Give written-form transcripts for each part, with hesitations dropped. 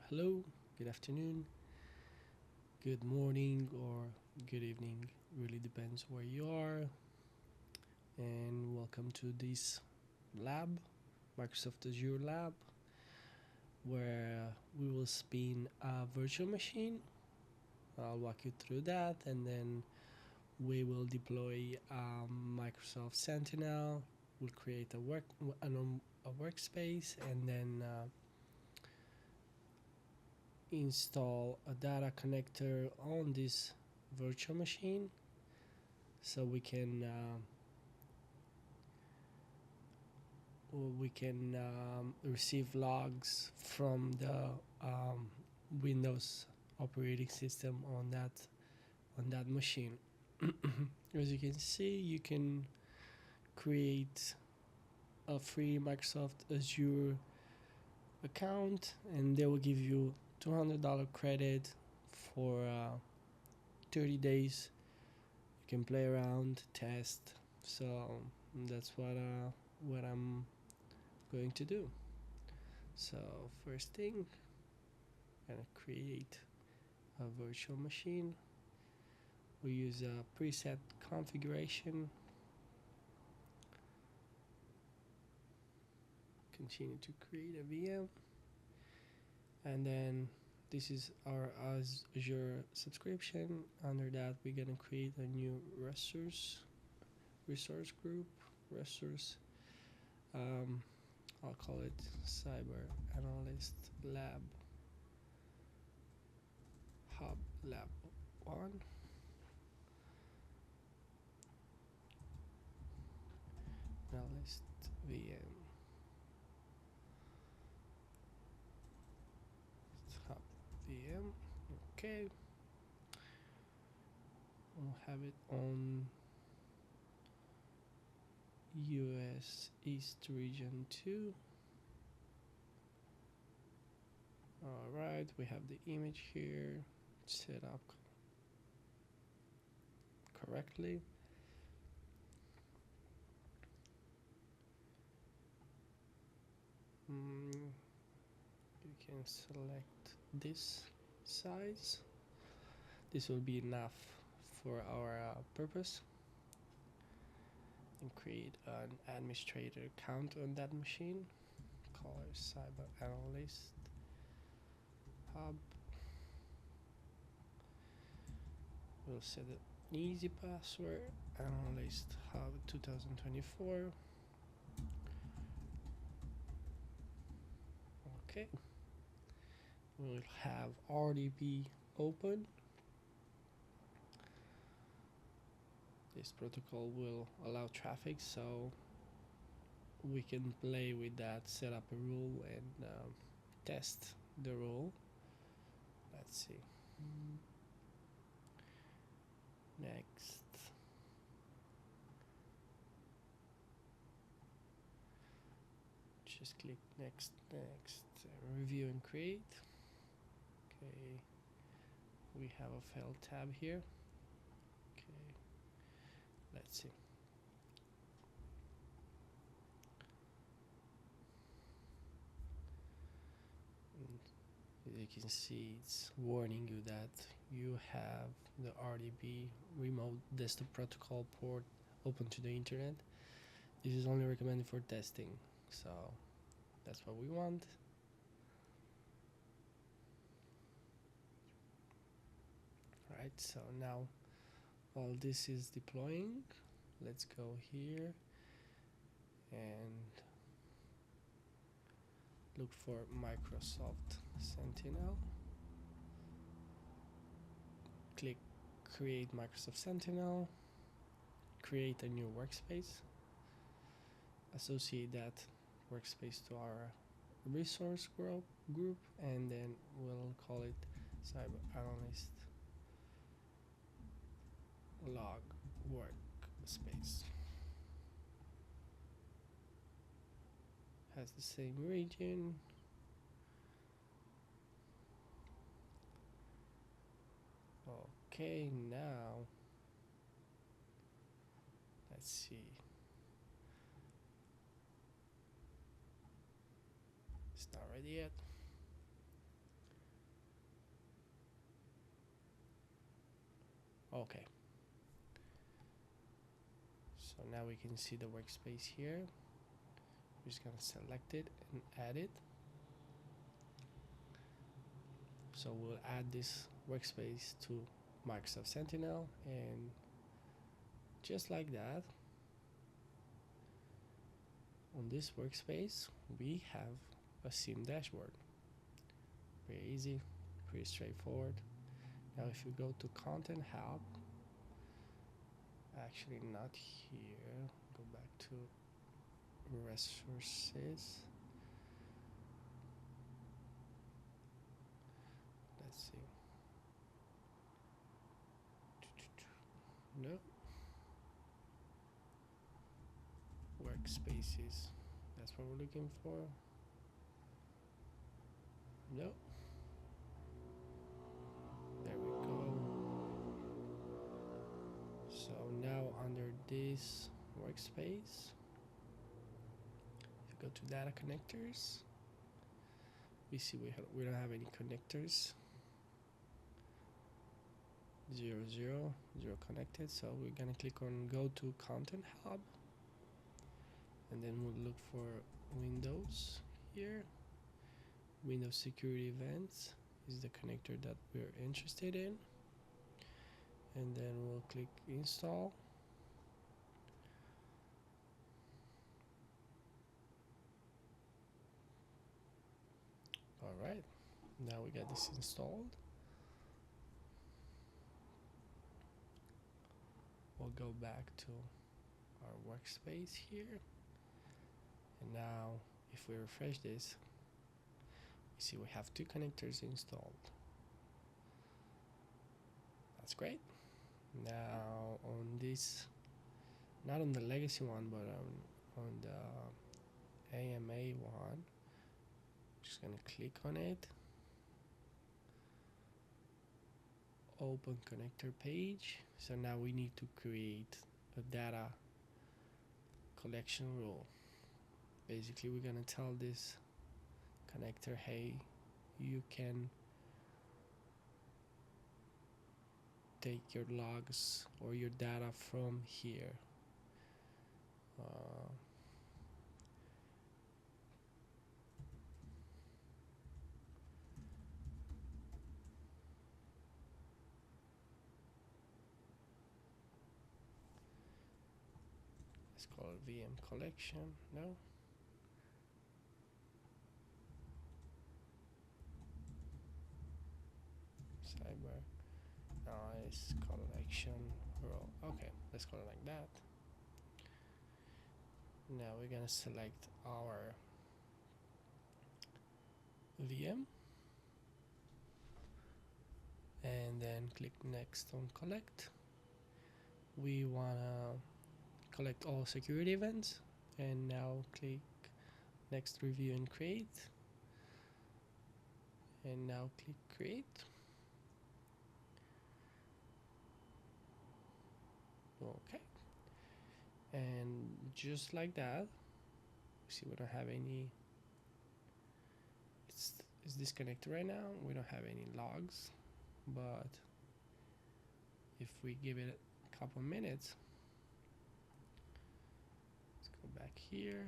Hello, good afternoon, good morning, or good evening. Really depends where you are. And welcome to this lab, Microsoft Azure Lab, where we will spin a virtual machine. I'll walk you through that, and then we will deploy Microsoft Sentinel. We'll create a workspace, and then install a data connector on this virtual machine so we can receive logs from the Windows operating system on that machine. As you can see, you can create a free Microsoft Azure account, and they will give you $200 credit for 30 days. You can play around, test. So that's what I'm going to do. So first thing, I'm gonna create a virtual machine. We use a preset configuration. Continue to create a VM, and then this is our Azure subscription. Under that, we're gonna create a new resource group, resource. I'll call it Cyber Analyst Lab Hub Lab 1. Analyst VM Hub VM. Okay. We'll have it on US East Region 2. Alright, we have the image here set up correctly. You can select this size. This will be enough for our purpose. And create an administrator account on that machine. Call it Cyber Analyst Hub. We'll set an easy password. Analyst Hub 2024. Okay. We'll have RDP open. This protocol will allow traffic, so we can play with that, set up a rule, and test the rule. Let's see. Next. Just click next, review and create. Okay, we have a failed tab here. Okay, let's see. And you can see it's warning you that you have the RDP remote desktop protocol port open to the internet. This is only recommended for testing, so that's what we want. Right, so now while this is deploying, let's go here and look for Microsoft Sentinel. Click create Microsoft Sentinel, create a new workspace, associate that workspace to our resource group, and then we'll call it Cyber Analyst Log Workspace. Has the same region. Okay, now let's see. It's not ready yet. Okay. So now we can see the workspace here. We're just gonna select it and add it. So we'll add this workspace to Microsoft Sentinel, and just like that, on this workspace we have a SIEM dashboard. Very easy, pretty straightforward. Now if you go to Content Hub, actually not here, go back to Resources. Let's see. No. Workspaces. That's what we're looking for. No. There we go. So now under this workspace, if you go to data connectors, we see we don't have any connectors. 0, 0, 0 connected. So we're gonna click on go to Content Hub, and then we'll look for Windows here. Windows Security Events is the connector that we're interested in, and then we'll click Install. Alright, now we got this installed. We'll go back to our workspace here, and now if we refresh this, you see we have 2 connectors installed. That's great. Now on this, not on the legacy one, but on the AMA one, just gonna click on it, open connector page. So now we need to create a data collection rule. Basically we're gonna tell this connector, hey, you can take your logs or your data from here. Let's call it VM collection. No. Cyber nice collection row. Okay, let's call it like that. Now we're gonna select our VM and then click next on collect. We wanna collect all security events, and now click next review and create, and now click create. Okay, and just like that, see we don't have any, it's disconnected right now. We don't have any logs, but if we give it a couple minutes, let's go back here.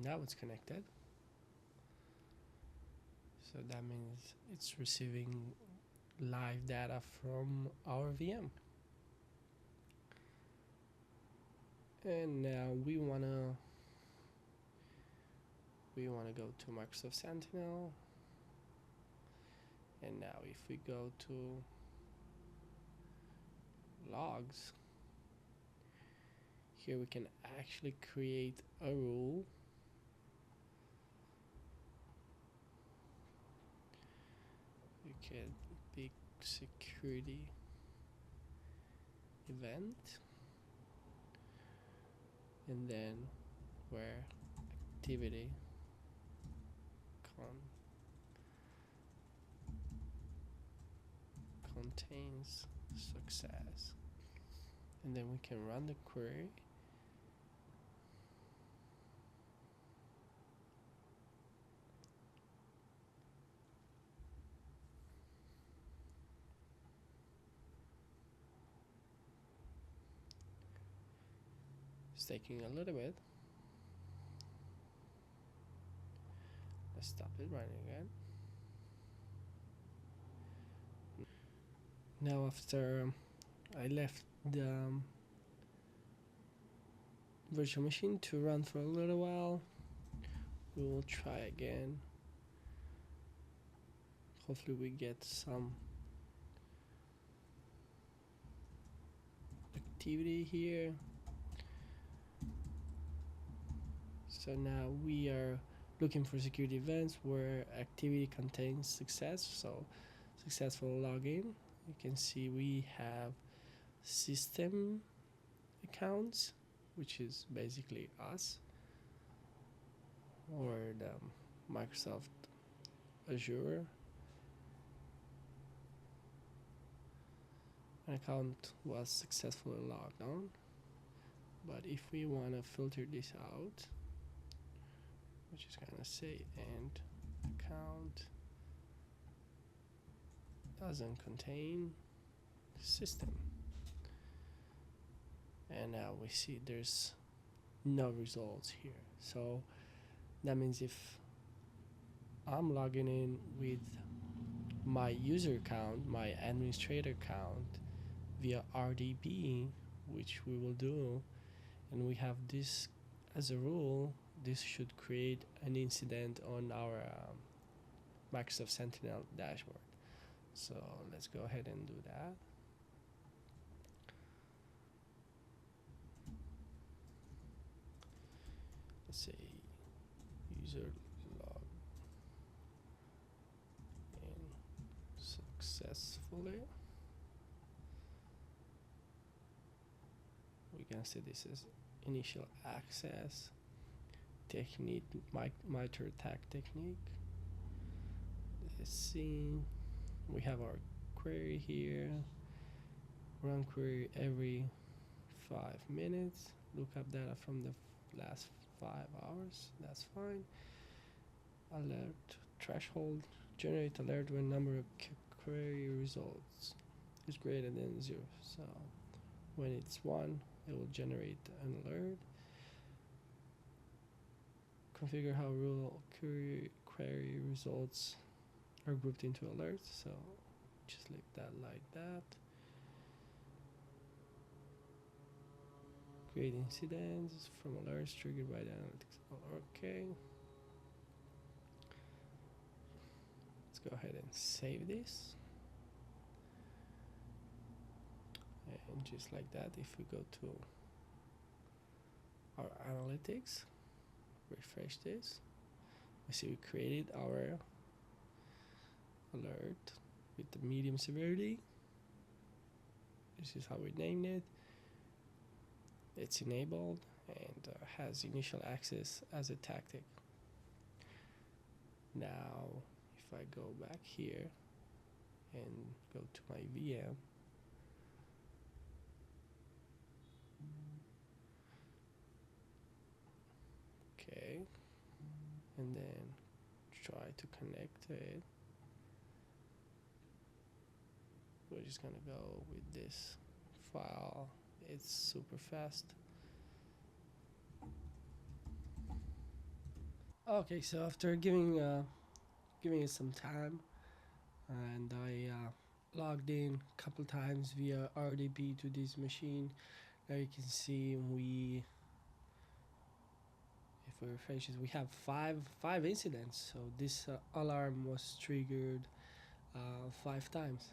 Now it's connected. So that means it's receiving live data from our VM. And now we wanna go to Microsoft Sentinel. And now if we go to logs, here we can actually create a rule. You can pick security event, and then where activity contains success, and then we can run the query, It's taking a little bit. Let's stop it running again. Now after I left the virtual machine to run for a little while, we will try again. Hopefully we get some activity here. So now we are looking for security events where activity contains success. So successful login. You can see we have system accounts, which is basically us, or the Microsoft Azure. An account was successfully logged on. But if we want to filter this out, which is gonna say and account doesn't contain system, and now we see there's no results here. So that means if I'm logging in with my user account, my administrator account via RDB, which we will do, and we have this as a rule, this should create an incident on our Microsoft Sentinel Dashboard. So let's go ahead and do that. Let's say user log in successfully. We can say this is initial access technique, MITRE attack technique. Let's see, we have our query here. Run query every 5 minutes. Look up data from the last 5 hours. That's fine. Alert threshold. Generate alert when number of query results is greater than 0. So when it's 1, it will generate an alert. Configure how rule query results are grouped into alerts. So just leave that like that. Create incidents from alerts triggered by the analytics. Okay. Let's go ahead and save this. And just like that, if we go to our analytics, refresh this, we see we created our alert with the medium severity. This is how we named it. It's enabled and has initial access as a tactic. Now if I go back here and go to my VM, okay, and then try to connect to it, we're just gonna go with this file. It's super fast. Okay, so after giving it some time, and I logged in a couple times via RDB to this machine. Now you can see if we refresh it, we have five incidents. So this alarm was triggered 5 times.